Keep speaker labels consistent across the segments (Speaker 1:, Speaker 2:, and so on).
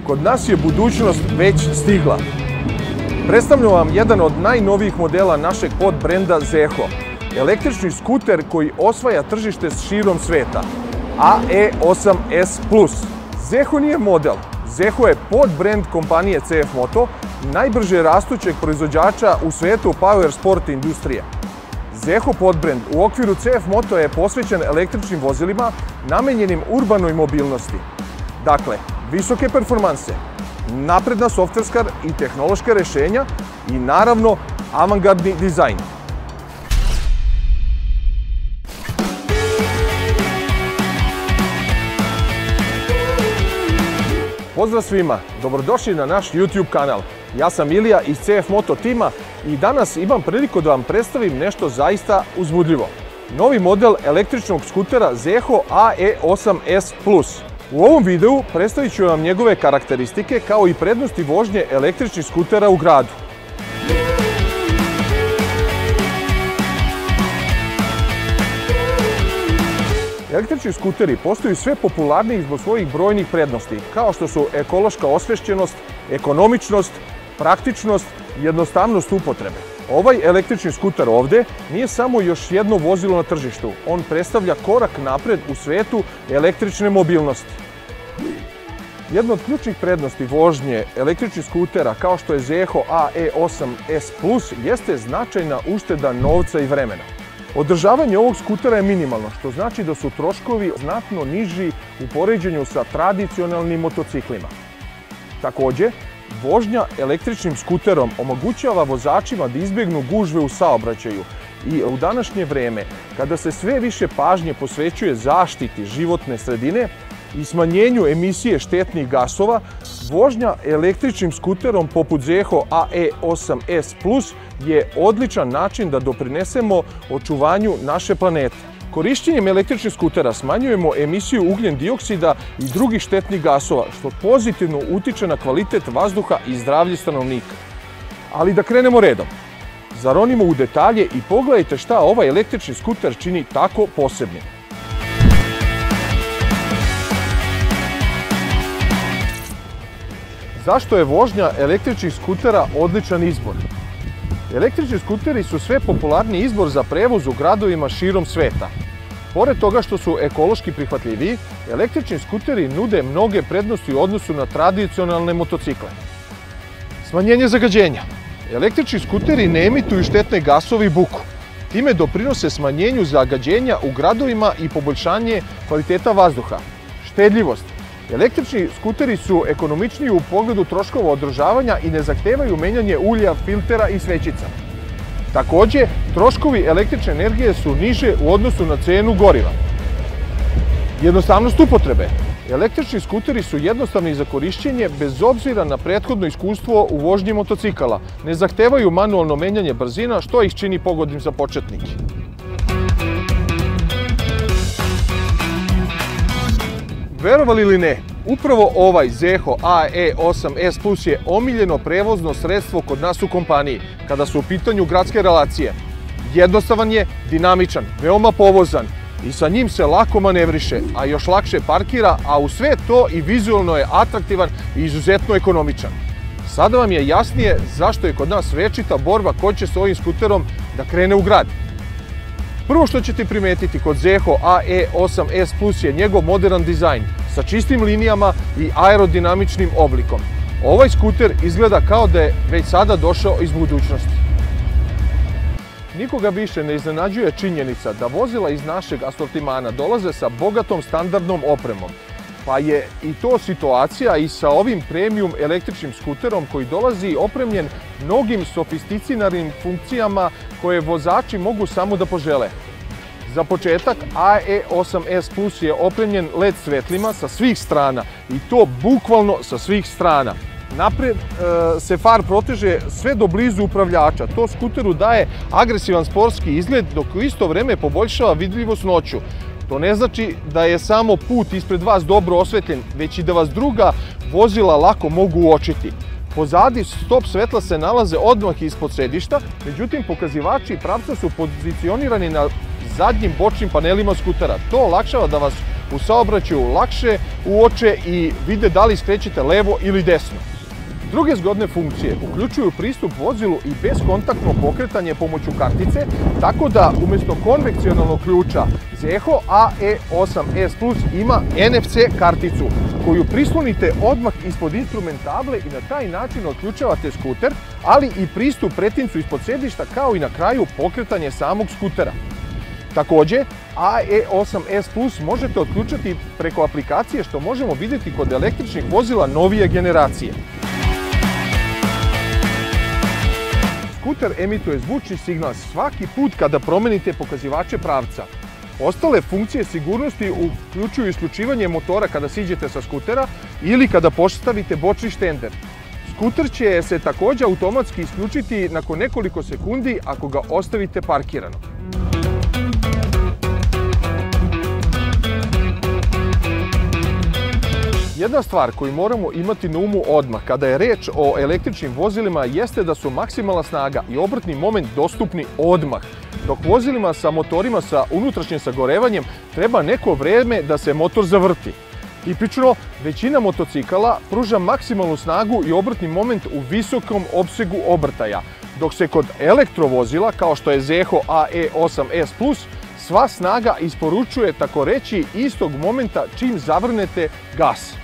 Speaker 1: kod nas je budućnost već stigla. Predstavljam vam jedan od najnovijih modela našeg podbrenda Zeho. Električni skuter koji osvaja tržište širom sveta. AE8S Plus. Zeho nije model. Zeho je podbrend kompanije CF Moto, najbrže rastućeg proizvođača u svetu power sport industrije. Zeho podbrend u okviru CF Moto je posvećen električnim vozilima namenjenim urbanoj mobilnosti. Dakle, visoke performanse, napredna softverska i tehnološka rešenja i naravno avangardni dizajn. Pozdrav svima, dobrodošli na naš YouTube kanal. Ja sam Ilija iz CF Moto tima i danas imam priliku da vam predstavim nešto zaista uzbudljivo. Novi model električnog skutera Zeho AE8S Plus. U ovom videu predstavit ću vam njegove karakteristike kao i prednosti vožnje električnih skutera u gradu. Električni skuteri postaju sve popularniji zbog svojih brojnih prednosti, kao što su ekološka osvešćenost, ekonomičnost, praktičnost i jednostavnost upotrebe. Ovaj električni skuter ovde nije samo još jedno vozilo na tržištu, on predstavlja korak napred u svetu električne mobilnosti. Jedna od ključnih prednosti vožnje električnih skutera kao što je Zeho AE8S Plus jeste značajna ušteda novca i vremena. Održavanje ovog skutera je minimalno, što znači da su troškovi znatno niži u poređenju sa tradicionalnim motociklima. Takođe, vožnja električnim skuterom omogućava vozačima da izbjegnu gužve u saobraćaju i u današnje vreme, kada se sve više pažnje posvećuje zaštiti životne sredine i smanjenju emisije štetnih gasova, vožnja električnim skuterom poput Zeho AE8S Plus je odličan način da doprinesemo očuvanju naše planete. Korišćenjem električnih skutera smanjujemo emisiju ugljen dioksida i drugih štetnih gasova, što pozitivno utiče na kvalitet vazduha i zdravlje stanovnika. Ali da krenemo redom. Zaronimo u detalje i pogledajte šta ovaj električni skuter čini tako posebnim. Zašto je vožnja električnih skutera odličan izbor? Električni skuteri su sve popularniji izbor za prevoz u gradovima širom sveta. Pored toga što su ekološki prihvatljiviji, električni skuteri nude mnoge prednosti u odnosu na tradicionalne motocikle. Smanjenje zagađenja. Električni skuteri ne emituju štetne gasove i buku. Time doprinose smanjenju zagađenja u gradovima i poboljšanje kvaliteta vazduha. Štedljivost. Električni skuteri su ekonomičniji u pogledu troškova održavanja i ne zahtevaju menjanje ulja, filtera i svećica. Takođe, troškovi električne energije su niže u odnosu na cenu goriva. Jednostavnost upotrebe. Električni skuteri su jednostavni za korišćenje bez obzira na prethodno iskustvo u vožnji motocikala. Ne zahtevaju manualno menjanje brzina, što ih čini pogodnim za početnike. Verovali ili ne, upravo ovaj Zeho AE8S Plus je omiljeno prevozno sredstvo kod nas u kompaniji kada su u pitanju gradske relacije. Jednostavan je, dinamičan, veoma povozan i sa njim se lako manevriše, a još lakše parkira, a u sve to i vizualno je atraktivan i izuzetno ekonomičan. Sada vam je jasnije zašto je kod nas večita borba ko će s ovim skuterom da krene u grad. Prvo što ćete primetiti kod Zeho AE8S Plus je njegov modern dizajn sa čistim linijama i aerodinamičnim oblikom. Ovaj skuter izgleda kao da je već sada došao iz budućnosti. Nikoga više ne iznenađuje činjenica da vozila iz našeg asortimana dolaze sa bogatom standardnom opremom. Pa je i to situacija i sa ovim premium električnim skuterom koji dolazi opremljen mnogim sofisticiranim funkcijama koje vozači mogu samo da požele. Za početak, AE8S Plus je opremljen LED svetlima sa svih strana i to bukvalno sa svih strana. Napred se far proteže sve do blizu upravljača. To skuteru daje agresivan sportski izgled dok u isto vreme poboljšava vidljivost noću. To ne znači da je samo put ispred vas dobro osvetljen, već i da vas druga vozila lako mogu uočiti. Pozadi stop svetla se nalaze odmah ispod sedišta, međutim pokazivači pravca su pozicionirani na zadnjim bočnim panelima skutera. To olakšava da vas u saobraćaju lakše uoče i vide da li skrećete levo ili desno. Druge zgodne funkcije uključuju pristup vozilu i bezkontaktno pokretanje pomoću kartice, tako da umjesto konvencionalnog ključa Zeho AE8S Plus ima NFC karticu koju prislonite odmah ispod instrument table i na taj način otključavate skuter, ali i pristup pretincu ispod sedišta kao i na kraju pokretanje samog skutera. Također, AE8S Plus možete otključati preko aplikacije što možemo vidjeti kod električnih vozila novije generacije. Skuter emituje zvučni signal svaki put kada promenite pokazivače pravca. Ostale funkcije sigurnosti uključuju isključivanje motora kada siđete sa skutera ili kada postavite bočni štender. Skuter će se također automatski isključiti nakon nekoliko sekundi ako ga ostavite parkirano. Jedna stvar koju moramo imati na umu odmah kada je reč o električnim vozilima jeste da su maksimalna snaga i obrtni moment dostupni odmah, dok vozilima sa motorima sa unutrašnjim sagorevanjem treba neko vrijeme da se motor zavrti. Tipično, većina motocikala pruža maksimalnu snagu i obrtni moment u visokom opsegu obrtaja, dok se kod elektrovozila, kao što je Zeho AE8S Plus, sva snaga isporučuje tako reći istog momenta čim zavrnete gas.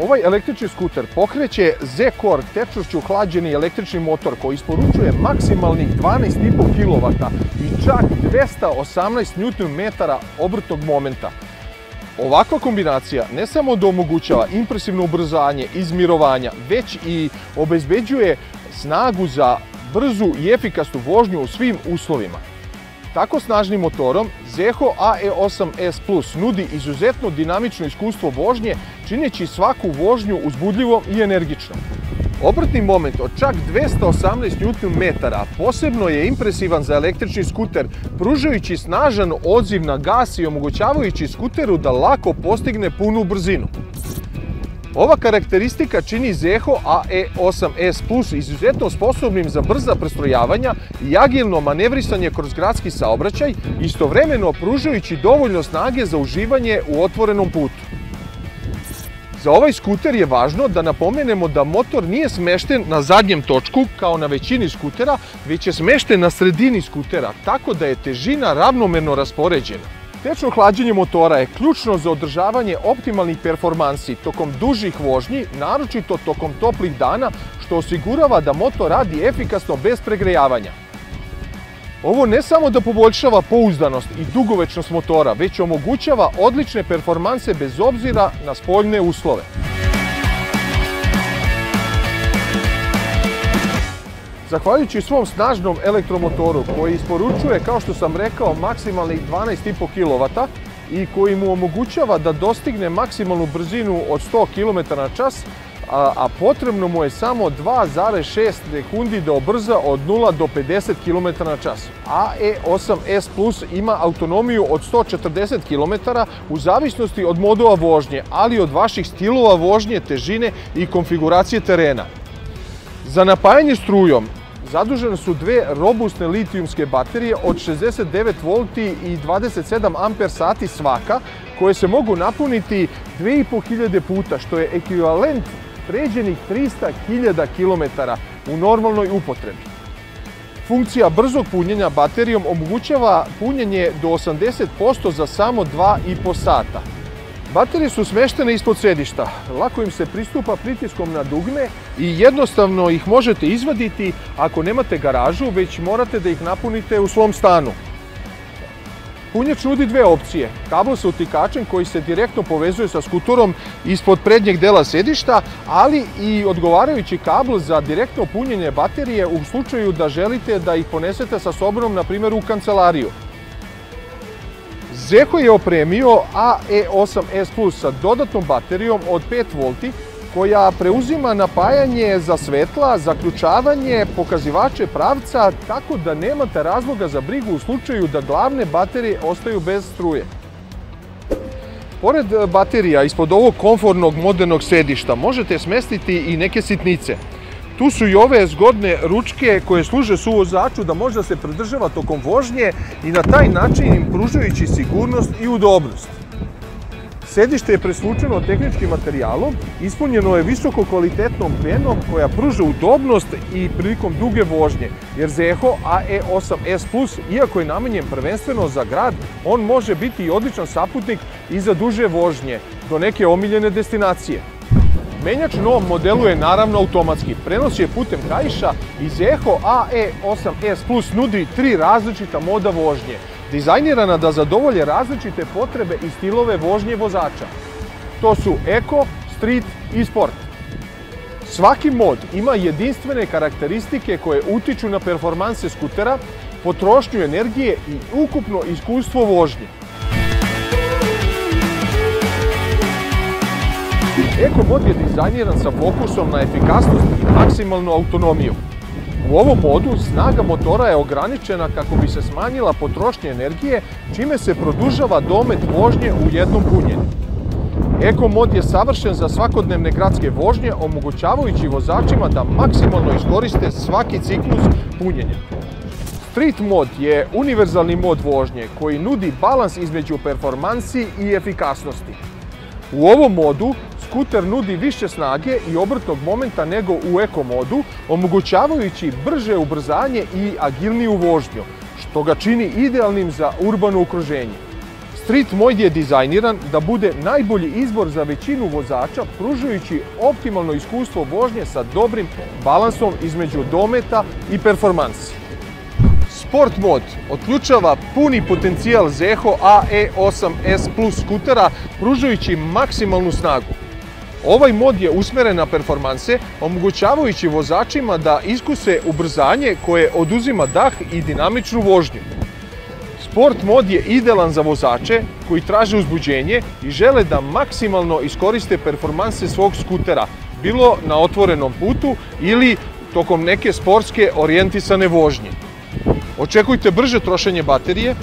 Speaker 1: Ovaj električni skuter pokreće Z-Core tečnošću hlađeni električni motor koji isporučuje maksimalnih 12,5 kW i čak 218 Nm obrtnog momenta. Ovakva kombinacija ne samo da omogućava impresivno ubrzanje izmirovanja, već i obezbeđuje snagu za brzu i efikasnu vožnju u svim uslovima. Tako snažnim motorom Zeho AE8S Plus nudi izuzetno dinamično iskustvo vožnje, čineći svaku vožnju uzbudljivom i energičnom. Obrtni moment od čak 218 Nm posebno je impresivan za električni skuter, pružajući snažan odziv na gas i omogućavajući skuteru da lako postigne punu brzinu. Ova karakteristika čini Zeho AE8S Plus izuzetno sposobnim za brza prestrojavanja i agilno manevrisanje kroz gradski saobraćaj, istovremeno pružajući dovoljno snage za uživanje u otvorenom putu. Za ovaj skuter je važno da napomenemo da motor nije smešten na zadnjem točku kao na većini skutera, već je smešten na sredini skutera, tako da je težina ravnomerno raspoređena. Tečno hlađenje motora je ključno za održavanje optimalnih performansi tokom dužih vožnji, naročito tokom toplih dana, što osigurava da motor radi efikasno bez pregrejavanja. Ovo ne samo da poboljšava pouzdanost i dugovečnost motora, već omogućava odlične performanse bez obzira na spoljne uslove. Zahvaljujući svom snažnom elektromotoru koji isporučuje, kao što sam rekao, maksimalnih 12,5 kW i koji mu omogućava da dostigne maksimalnu brzinu od 100 km/h, a potrebno mu je samo 2,6 sekundi da obrza od 0 do 50 km/h. AE8S Plus ima autonomiju od 140 km u zavisnosti od modova vožnje, ali i od vaših stilova vožnje, težine i konfiguracije terena. Za napajanje strujom zadužene su dve robustne litijumske baterije od 69 V i 27 Ah svaka, koje se mogu napuniti 2500 puta, što je ekvivalent pređenih 300.000 km u normalnoj upotrebi. Funkcija brzog punjenja baterijom omogućava punjenje do 80% za samo 2,5 sata. Baterije su smještene ispod sedišta, lako im se pristupa pritiskom na dugme i jednostavno ih možete izvaditi ako nemate garažu, već morate da ih napunite u svom stanu. Punjač nudi dve opcije, kabel sa utikačem koji se direktno povezuje sa skuterom ispod prednjeg dela sedišta, ali i odgovarajući kabel za direktno punjenje baterije u slučaju da želite da ih ponesete sa sobom, na primjer u kancelariju. Zeho je opremio AE8S Plus sa dodatnom baterijom od 5 V koja preuzima napajanje za svetla, zaključavanje, pokazivače pravca, tako da nemate razloga za brigu u slučaju da glavne baterije ostaju bez struje. Pored baterija ispod ovog komfortnog modernog sedišta možete smestiti i neke sitnice. Tu su i ove zgodne ručke koje služe suvozaču da može da se pridržava tokom vožnje i na taj način im pružajući sigurnost i udobnost. Sedište je presvučeno tehničkim materijalom, ispunjeno je visoko kvalitetnom penom koja pruža udobnost i prilikom duge vožnje, jer Zeho AE8S Plus, iako je namenjen prvenstveno za grad, on može biti i odličan saputnik i za duže vožnje do neke omiljene destinacije. Menjač u novom modelu je naravno automatski, prenos je putem kaiša i Zeho AE8S Plus nudi 3 različita moda vožnje, dizajnirana da zadovolje različite potrebe i stilove vožnje vozača. To su Eko, Street i Sport. Svaki mod ima jedinstvene karakteristike koje utiču na performanse skutera, potrošnju energije i ukupno iskustvo vožnje. Eko mod je dizajniran sa fokusom na efikasnost i maksimalnu autonomiju. U ovom modu snaga motora je ograničena kako bi se smanjila potrošnja energije, čime se produžava domet vožnje u jednom punjenju. Eko mod je savršen za svakodnevne gradske vožnje, omogućavajući vozačima da maksimalno iskoriste svaki ciklus punjenja. Street mod je univerzalni mod vožnje koji nudi balans između performansi i efikasnosti. U ovom modu skuter nudi više snage i obrtnog momenta nego u Eko modu, omogućavajući brže ubrzanje i agilniju vožnju, što ga čini idealnim za urbano okruženje. Street mod je dizajniran da bude najbolji izbor za većinu vozača, pružajući optimalno iskustvo vožnje sa dobrim balansom između dometa i performansi. Sport mod otključava puni potencijal Zeho AE8S Plus skutera, pružajući maksimalnu snagu. Ovaj mod je usmeren na performanse, omogućavajući vozačima da iskuse ubrzanje koje oduzima dah i dinamičnu vožnju. Sport mod je idealan za vozače koji traže uzbuđenje i žele da maksimalno iskoriste performanse svog skutera, bilo na otvorenom putu ili tokom neke sportske orijentisane vožnje. Očekujte brže trošenje baterije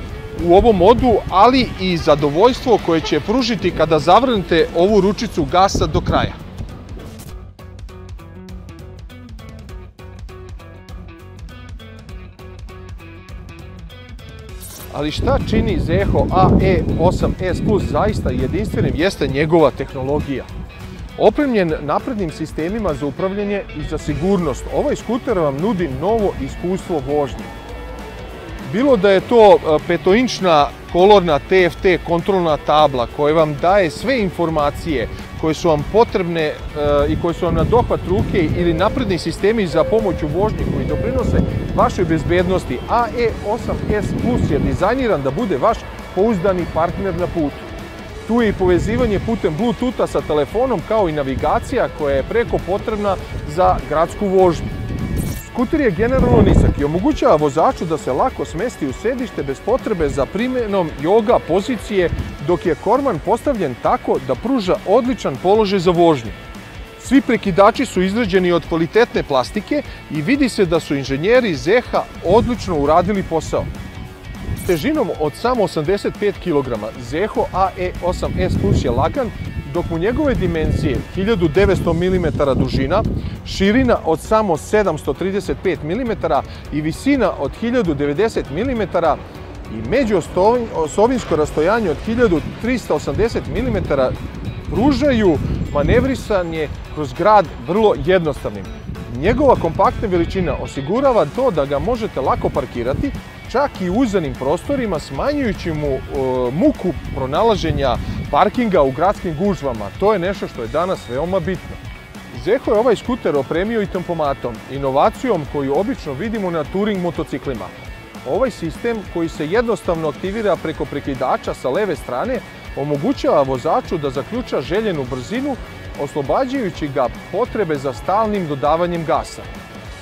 Speaker 1: u ovom modu, ali i zadovoljstvo koje će pružiti kada zavrnete ovu ručicu gasa do kraja. Ali šta čini Zeho AE8S Plus zaista jedinstvenim jeste njegova tehnologija. Opremljen naprednim sistemima za upravljanje i za sigurnost, ovaj skuter vam nudi novo iskustvo vožnje. Bilo da je to petoinčna kolorna TFT kontrolna tabla koja vam daje sve informacije koje su vam potrebne i koje su vam na dohvat ruke ili napredni sistemi za pomoć u vožnji koji doprinose vašoj bezbednosti, AE8S Plus je dizajniran da bude vaš pouzdani partner na putu. Tu je i povezivanje putem Bluetootha sa telefonom kao i navigacija koja je preko potrebna za gradsku vožnju. Skuter je generalno nisak i omogućava vozaču da se lako smesti u sedište bez potrebe za primjenom yoga pozicije, dok je korman postavljen tako da pruža odličan položaj za vožnju. Svi prekidači su izrađeni od kvalitetne plastike i vidi se da su inženjeri Zeha odlično uradili posao. Težinom od samo 85 kg, Zeho AE8S Plus je lagan, dok mu njegove dimenzije 1900 mm dužina, širina od samo 735 mm i visina od 1090 mm i međuosovinsko rastojanje od 1380 mm pružaju manevrisanje kroz grad vrlo jednostavnim. Njegova kompaktna veličina osigurava to da ga možete lako parkirati, čak i u uzanim prostorima, smanjujući mu muku pronalaženja parkinga u gradskim gužvama. To je nešto što je danas veoma bitno. Zeho je ovaj skuter opremio i tempomatom, inovacijom koju obično vidimo na touring motociklima. Ovaj sistem, koji se jednostavno aktivira preko prekidača sa leve strane, omogućava vozaču da zaključa željenu brzinu, oslobađajući ga potrebe za stalnim dodavanjem gasa.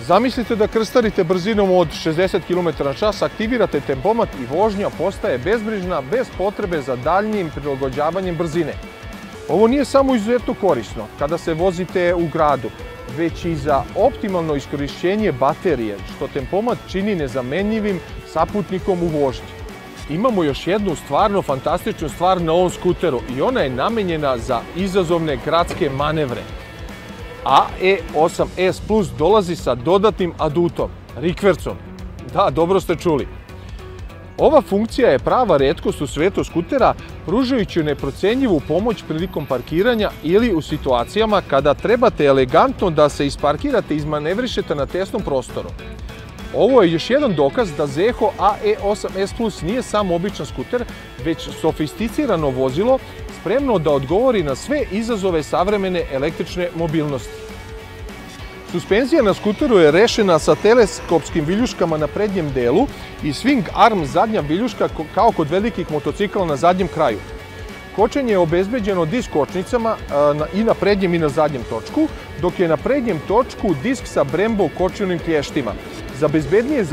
Speaker 1: Zamislite da krstarite brzinom od 60 km/h, aktivirate tempomat i vožnja postaje bezbrižna bez potrebe za daljnjim prilagođavanjem brzine. Ovo nije samo izuzetno korisno kada se vozite u gradu, već i za optimalno iskorišćenje baterije, što tempomat čini nezamenljivim saputnikom u vožnji. Imamo još jednu stvarno fantastičnu stvar na ovom skuteru i ona je namenjena za izazovne gradske manevre. AE8S Plus dolazi sa dodatnim adutom, rikvercom. Da, dobro ste čuli. Ova funkcija je prava retkost u svetu skutera, pružajući neprocenjivu pomoć prilikom parkiranja ili u situacijama kada trebate elegantno da se isparkirate i izmanevrišete na tesnom prostoru. Ovo je još jedan dokaz da Zeho AE8S Plus nije samo običan skuter, već sofisticirano vozilo spremno da odgovori na sve izazove savremene električne mobilnosti. Suspenzija na skuteru je rešena sa teleskopskim viljuškama na prednjem delu i swing arm zadnja viljuška kao kod velikih motocikla na zadnjem kraju. Kočenje je obezbeđeno disk kočnicama i na prednjem i na zadnjem točku, dok je na prednjem točku disk sa Brembo kočionim klještima. Za bezbednije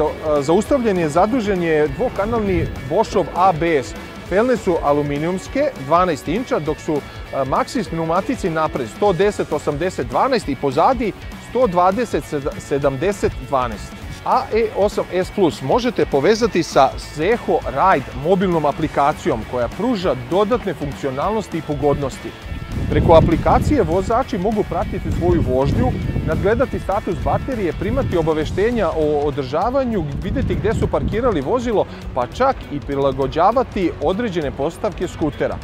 Speaker 1: zaustavljanje zadužen je dvokanalni Boschov ABS. Felne su aluminijumske, 12 inča, dok su Maxxis pneumatici napred 110-80-12 i pozadi 120-70-12. AE8S Plus možete povezati sa Zeho Ride mobilnom aplikacijom koja pruža dodatne funkcionalnosti i pogodnosti. Preko aplikacije vozači mogu pratiti svoju vožnju, nadgledati status baterije, primati obaveštenja o održavanju, vidjeti gdje su parkirali vozilo, pa čak i prilagođavati određene postavke skutera.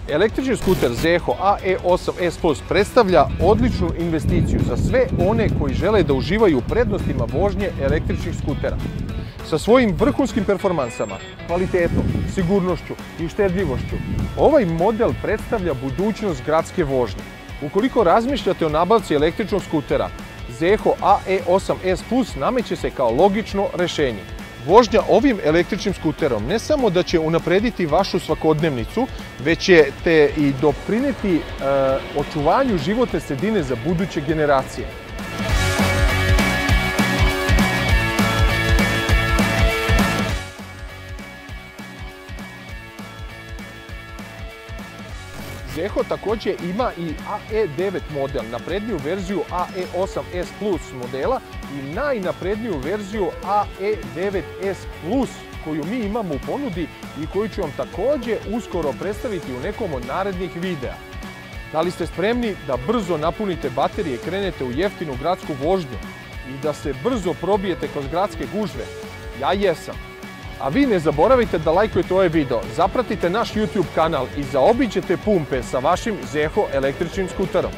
Speaker 1: Električni skuter Zeho AE8S Plus predstavlja odličnu investiciju za sve one koji žele da uživaju u prednostima vožnje električnih skutera. Sa svojim vrhunskim performansama, kvalitetom, sigurnošću i štedljivošću, ovaj model predstavlja budućnost gradske vožnje. Ukoliko razmišljate o nabavci električnog skutera, Zeho AE8S Plus nameće se kao logično rešenje. Vožnja ovim električnim skuterom ne samo da će unaprediti vašu svakodnevnicu, već ćete i doprineti očuvanju životne sredine za buduće generacije. Zeho također ima i AE9 model, napredniju verziju AE8S Plus modela i najnapredniju verziju AE9S Plus koju mi imamo u ponudi i koju ću vam također uskoro predstaviti u nekom od narednih videa. Da li ste spremni da brzo napunite baterije i krenete u jeftinu gradsku vožnju i da se brzo probijete kroz gradske gužve? Ja jesam. A vi ne zaboravite da lajkujete ovaj video, zapratite naš YouTube kanal i zaobiđete pumpe sa vašim Zeho električnim skuterom.